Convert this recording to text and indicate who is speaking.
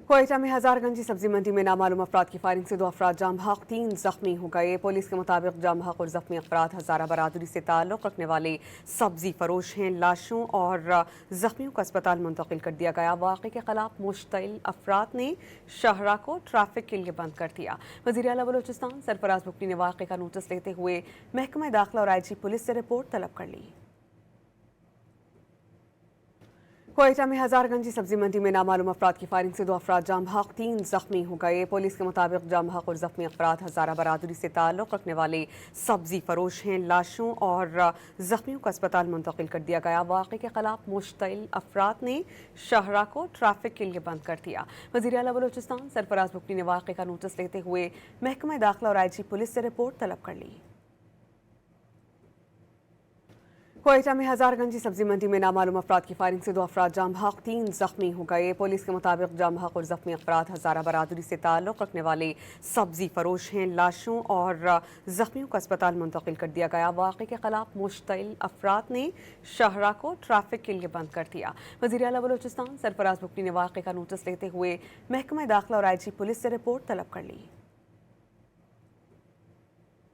Speaker 1: कोयटा में हजारगंज सब्जी मंडी में नामालूम अफराद की फायरिंग से 2 अफराद जाम बहक 3 जख्मी हो गए। पुलिस के मुताबिक जाम बहक और जख्मी अफराद हजारा बरादरी से ताल्लुक रखने वाले सब्जी फरोश हैं। लाशों और जख्मियों को अस्पताल मुंतकिल कर दिया गया। वाक़े के खिलाफ मुश्तइल अफराद ने शाहरा को ट्रैफिक के लिए बंद कर दिया। वज़ीर आला बलोचिस्तान सरफराज बुकनी ने वाक़े का नोटिस लेते हुए महकमा दाखिला और IG पुलिस से रिपोर्ट तलब कर ली। कोयटा में हजारगंज सब्जी मंडी में नामालूम अफराद की फायरिंग से 2 अफराद जाम बहक 3 जख्मी हो गए। पुलिस के मुताबिक जाम बहक और जख्मी अफराद हजारा बरादरी से ताल्लुक रखने वाले सब्जी फरोश हैं। लाशों और जख्मियों को अस्पताल मुंतकिल कर दिया गया। वाक़े के खिलाफ मुश्तइल अफराद ने शाहरा को ट्रैफिक के लिए बंद कर दिया। वज़ीर आला बलोचिस्तान सरफराज बुकनी ने वाक़े का नोटिस लेते हुए महकमा दाखिला और IG पुलिस से रिपोर्ट तलब कर ली। कोयटा में हजारगंज सब्जी मंडी में नामालूम अफराद की फायरिंग से 2 अफराद जाम बहक 3 जख्मी हो गए। पुलिस के मुताबिक जाम बहक और जख्मी अफराद हजारा बरादरी से ताल्लुक रखने वाले सब्जी फरोश हैं। लाशों और जख्मियों को अस्पताल मुंतकिल कर दिया गया। वाक़े के खिलाफ मुश्तइल अफराद ने शाहरा को ट्रैफिक के लिए बंद कर दिया। वज़ीर आला बलोचिस्तान सरफराज बुकनी ने वाक़े का नोटिस लेते हुए महकमा दाखिला और IG पुलिस से रिपोर्ट तलब कर ली।